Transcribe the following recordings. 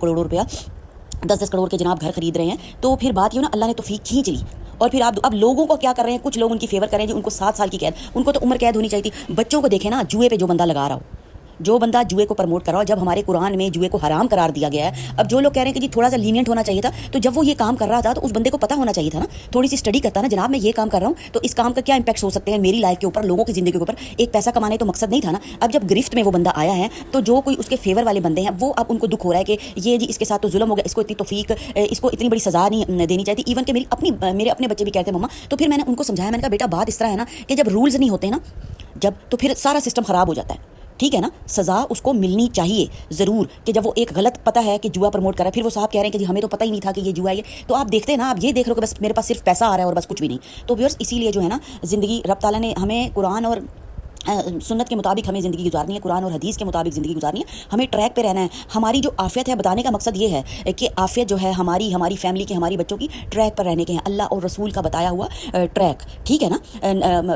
करोड़ रुपया 10-10 करोड़ के जनाब घर खरीद रहे हैं, तो फिर बात ये ना अल्लाह ने तौफीक खींच ली। और फिर आप अब लोगों को क्या कर रहे हैं, कुछ लोग उनकी फेवर कर रहे हैं, जो उनको 7 साल की कैद, उनको तो उम्र कैद होनी चाहिए थी। बच्चों को देखें ना, जुए पे जो बंदा लगा रहा हो, जो बंदा जुए को प्रमोट कर रहा हो, जब हमारे कुरान में जुए को हराम करार दिया गया है, अब जो लोग कह रहे हैं कि जी थोड़ा सा लीनियंट होना चाहिए था, तो जब वो ये काम कर रहा था तो उस बंदे को पता होना चाहिए था ना, थोड़ी सी स्टडी करता ना, जनाब मैं ये काम कर रहा हूँ तो इस काम का क्या इंपैक्ट हो सकते हैं मेरी लाइफ के ऊपर, लोगों की ज़िंदगी के ऊपर। एक पैसा कमाने तो मकसद नहीं था ना। अब जब गिरफ्त में वो बंदा आया है, तो जो कोई उसके फेवर वाले बंदे हैं, वो अब उनको दुख हो रहा है कि ये जी इसके साथ तो जुल्म हो गया, इसको इतनी तौफीक, इसको इतनी बड़ी सज़ा नहीं देनी चाहिए थी। इवन कि मेरे अपने बच्चे भी कहते हैं मम्मा, तो फिर मैंने उनको समझाया, मैंने कहा बेटा बात इस तरह है ना कि जब रूल्स नहीं होते ना, जब, तो फिर सारा सिस्टम ख़राब हो जाता है, ठीक है ना। सज़ा उसको मिलनी चाहिए ज़रूर, कि जब वो एक गलत पता है कि जुआ प्रमोट कर रहा है, फिर वो साहब कह रहे हैं कि जी हमें तो पता ही नहीं था कि ये जुआ है, ये तो आप देखते हैं ना, आप ये देख रहे हो कि बस मेरे पास सिर्फ पैसा आ रहा है और बस कुछ भी नहीं। तो व्यूअर्स, इसीलिए जो है ना, ज़िंदगी रब ताला ने हमें कुरान और सुन्नत के मुताबिक हमें ज़िंदगी गुजारनी है, कुरान और हदीस के मुताबिक ज़िंदगी गुजारनी है, हमें ट्रैक पे रहना है। हमारी जो आफ़ियत है, बताने का मकसद ये है कि आफ़ियत जो है हमारी फैमिली की, हमारी बच्चों की ट्रैक पर रहने के हैं, अल्लाह और रसूल का बताया हुआ ट्रैक, ठीक है ना।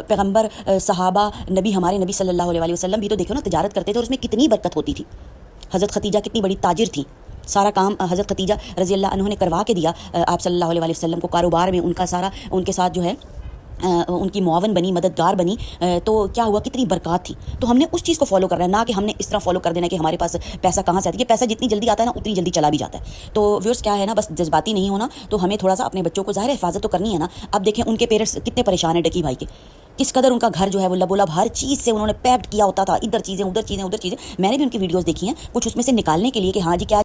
पैगम्बर, सहाबा, हमारे नबी सल्लल्लाहु अलैहि वसल्लम भी तो देखो ना, तिजारत करते थे और उसमें कितनी बरकत होती थी। हज़रत खतीजा कितनी बड़ी ताजिर थी, सारा काम हज़रत खतीजा रज़ी अल्लाह अन्हा ने करवा के दिया आप सल्लल्लाहु अलैहि वसल्लम को, कारोबार में उनका सारा, उनके साथ जो है उनकी मुआवन बनी, मददगार बनी, तो क्या हुआ, कितनी बरकत थी। तो हमने उस चीज़ को फॉलो करना है, ना कि हमने इस तरह फॉलो कर देना कि हमारे पास पैसा कहाँ से आता है। ये पैसा जितनी जल्दी आता है ना, उतनी जल्दी चला भी जाता है। तो व्यूअर्स, क्या है ना, बस जज्बाती नहीं होना। तो हमें थोड़ा सा अपने बच्चों को ज़ाहिर हिफाजत तो करनी है ना। अब देखें उनके पेरेंट्स कितने परेशान है, डकी भाई के, किस कदर उनका घर जो है वो लबोलब हर चीज़ से उन्होंने पैक्ड किया होता था, इधर चीज़ें उधर चीज़ें उधर चीज़ें। मैंने भी उनकी वीडियोज़ देखी हैं, कुछ उसमें से निकालने के लिए कि हाँ जी क्या